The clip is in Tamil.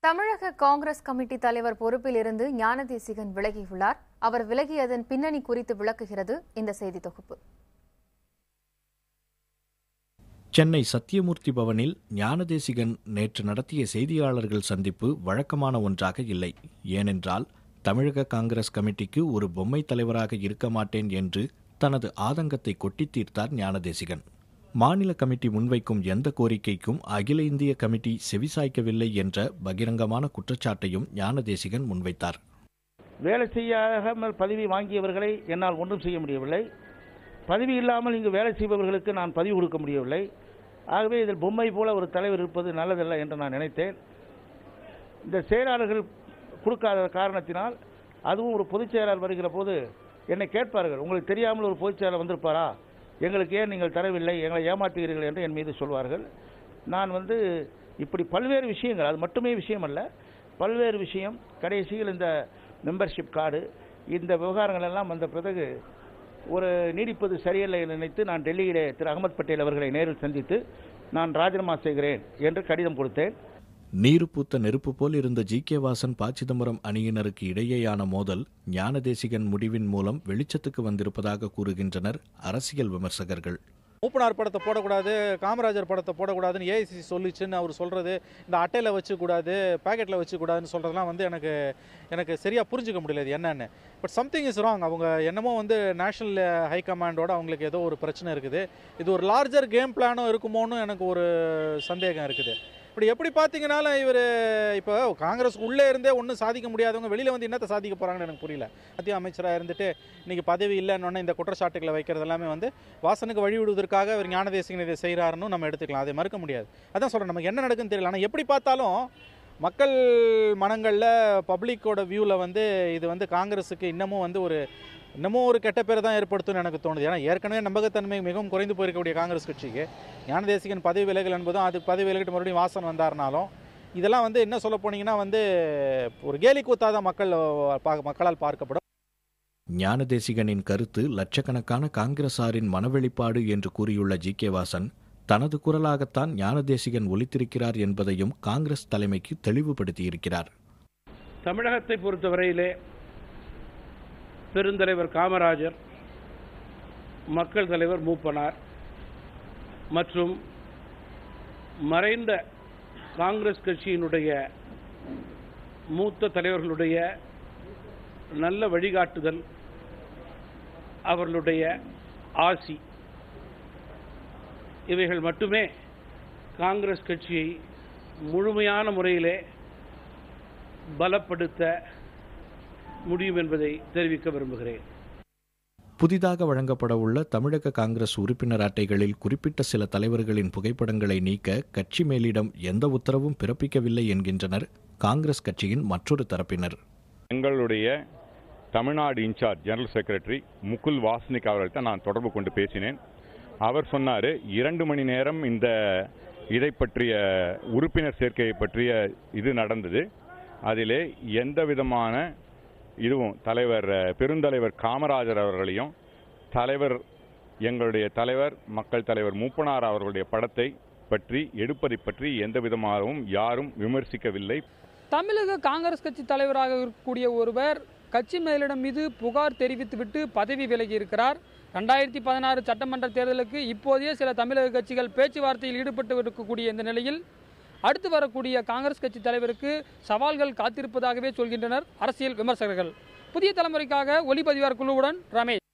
தமிழக காங்கிரஸ் கமிட்டி தலைவர் பொறுப்பில் இருந்து ஞானதேசிகன் விலகியுள்ளார். அவர் விலகியதன் பின்னணி குறித்து விளக்குகிறது இந்த செய்தி தொகுப்பு. சென்னை சத்தியமூர்த்தி பவனில் ஞானதேசிகன் நேற்று நடத்திய செய்தியாளர்கள் சந்திப்பு வழக்கமான ஒன்றாக இல்லை. ஏனென்றால் தமிழக காங்கிரஸ் கமிட்டிக்கு ஒரு பொம்மை தலைவராக இருக்க மாட்டேன் என்று தனது ஆதங்கத்தை கொட்டித் தீர்த்தார் ஞானதேசிகன். மாநில கமிட்டி முன்வைக்கும் எந்த கோரிக்கைக்கும் அகில இந்திய கமிட்டி செவிசாய்க்கவில்லை என்ற பகிரங்கமான குற்றச்சாட்டையும் ஞானதேசிகன் முன்வைத்தார். வேலை செய்யாமல் பதவி வாங்கியவர்களை என்னால் ஒன்றும் செய்ய முடியவில்லை. பதவி இல்லாமல் இங்கு வேலை செய்பவர்களுக்கு நான் பதவி கொடுக்க முடியவில்லை. ஆகவே இதில் பொம்மை போல ஒரு தலைவர் இருப்பது நல்லதல்ல என்று நான் நினைத்தேன். இந்த செயலாளர்கள் கொடுக்காத காரணத்தினால், அதுவும் ஒரு பொதுச் செயலாளர் வருகிற போது என்னை கேட்பார்கள், உங்களுக்கு தெரியாமல் ஒரு பொதுச் செயலாளர் வந்திருப்பாரா, எங்களுக்கு ஏன் நீங்கள் தரவில்லை, எங்களை ஏமாற்றுகிறீர்கள் என்று என் மீது சொல்வார்கள். நான் இப்படி பல்வேறு விஷயங்கள், அது மட்டுமே விஷயம் அல்ல, பல்வேறு விஷயம், கடைசியில் இந்த மெம்பர்ஷிப் கார்டு, இந்த விவகாரங்கள் எல்லாம் வந்த பிறகு ஒரு நீடிப்பது சரியில்லை என்று நினைத்து நான் டெல்லியிலே திரு அகமது பட்டேல் அவர்களை நேரில் சந்தித்து நான் ராஜினாமா செய்கிறேன் என்று கடிதம் கொடுத்தேன். நீரு பூத்த நெருப்பு போல் இருந்த ஜி.கே. வாசன், ப. சிதம்பரம் அணியினருக்கு இடையேயான மோதல் ஞானதேசிகன் முடிவின் மூலம் வெளிச்சத்துக்கு வந்திருப்பதாக கூறுகின்றனர் அரசியல் விமர்சகர்கள். மூப்பனார் படத்தை போடக்கூடாது, காமராஜர் படத்தை போடக்கூடாதுன்னு ஏஐசிசி சொல்லிச்சுன்னு அவர் சொல்கிறது, இந்த அட்டையில் வச்சுக்கூடாது, பேக்கெட்டில் வச்சுக்கூடாதுன்னு சொல்கிறதுலாம் எனக்கு சரியாக புரிஞ்சிக்க முடியல இது என்னன்னு. But something is wrong. அவங்க என்னமோ நேஷனல் ஹைகமாண்டோட அவங்களுக்கு ஏதோ ஒரு பிரச்சனை இருக்குது. இது ஒரு லார்ஜர் கேம் பிளானும் இருக்குமோன்னு எனக்கு ஒரு சந்தேகம் இருக்குது. இப்படி எப்படி பார்த்தீங்கன்னாலும் இவர் இப்போ காங்கிரஸ் உள்ளே இருந்தே ஒன்றும் சாதிக்க முடியாதவங்க வெளியில் என்னத்தை சாதிக்க போகிறாங்கன்னு எனக்கு புரியல. மத்திய அமைச்சராக இருந்துட்டு இன்றைக்கி பதவி இல்லைன்னு இந்த குற்றச்சாட்டுகளை வைக்கிறது எல்லாமே வாசனுக்கு வழி விடுவதற்காக அவர் ஞானதேசிகன் இதை செய்கிறாருன்னு நம்ம எடுத்துக்கலாம். அதை மறுக்க முடியாது. அதான் சொல்கிறேன், நமக்கு என்ன நடக்குன்னு தெரியல. ஆனால் எப்படி பார்த்தாலும் மக்கள் மனங்களில் பப்ளிக்கோட வியூவில் இது காங்கிரஸுக்கு இன்னமும் ஒரு கெட்ட பேர் தான் ஏற்படுத்தும்னு எனக்கு தோணுது. ஏன்னா ஏற்கனவே நம்பகத்தன்மை மிகவும் குறைந்து போயிருக்கக்கூடிய காங்கிரஸ் கட்சிக்கு ஞானதேசிகன் பதவி விலகல் என்பதும், அதுக்கு பதவி விலகிட்டு மறுபடியும் வாசன் வந்தாருனாலும் இதெல்லாம் என்ன சொல்ல போனீங்கன்னா ஒரு கேலி கூத்தாத மக்களால் பார்க்கப்படும். ஞானதேசிகனின் கருத்து லட்சக்கணக்கான காங்கிரசாரின் மனவெளிப்பாடு என்று கூறியுள்ள ஜி.கே. வாசன், தனது குரலாகத்தான் ஞானதேசிகன் ஒலித்திருக்கிறார் என்பதையும் காங்கிரஸ் தலைமைக்கு தெளிவுபடுத்தியிருக்கிறார். தமிழகத்தை பொறுத்தவரையிலே பெருந்தலைவர் காமராஜர், மக்கள் தலைவர் மூப்பனார் மற்றும் மறைந்த காங்கிரஸ் கட்சியினுடைய மூத்த தலைவர்களுடைய நல்ல வழிகாட்டுதல், அவர்களுடைய ஆசி, இவைகள் மட்டுமே காங்கிரஸ் கட்சியை முழுமையான முறையிலே பலப்படுத்த முடியும் என்பதை தெரிவிக்க விரும்புகிறேன். புதிதாக வழங்கப்பட உள்ள தமிழக காங்கிரஸ் உறுப்பினர் அட்டைகளில் குறிப்பிட்ட சில தலைவர்களின் புகைப்படங்களை நீக்க கட்சி மேலிடம் எந்த உத்தரவும் பிறப்பிக்கவில்லை என்கின்றனர் காங்கிரஸ் கட்சியின் மற்றொரு தரப்பினர். எங்களுடைய Tamil Nadu in charge general secretary Mukul Wasnik அவர்கள்ட்ட நான் தொடர்பு கொண்டு பேசினேன். அவர் சொன்னார், 2 மணி நேரம் இதை பற்றிய உறுப்பினர் சேர்க்கையை பற்றிய இது நடந்தது. அதிலே எந்த விதமான இதுவும் பெருந்தலைவர் காமராஜர் அவர்களையும் எங்களுடைய தலைவர் மக்கள் தலைவர் மூப்பனார் அவர்களுடைய படத்தை பற்றி எடுப்பதை பற்றி எந்த விதமாகவும் யாரும் விமர்சிக்கவில்லை. தமிழக காங்கிரஸ் கட்சி தலைவராக இருக்கக்கூடிய ஒருவர் கட்சி மேலிடம் மீது புகார் தெரிவித்துவிட்டு பதவி விலகி இருக்கிறார். 2016 சட்டமன்ற தேர்தலுக்கு இப்போதைய சில தமிழக கட்சிகள் பேச்சுவார்த்தையில் ஈடுபட்டு இருக்கக்கூடிய இந்த நிலையில் அடுத்து வரக்கூடிய காங்கிரஸ் கட்சி தலைவருக்கு சவால்கள் காத்திருப்பதாகவே சொல்கின்றனர் அரசியல் விமர்சகர்கள். புதிய தலைமுறைக்காக ஒளிப்பதிவாளர் குழுவுடன் ரமேஷ்.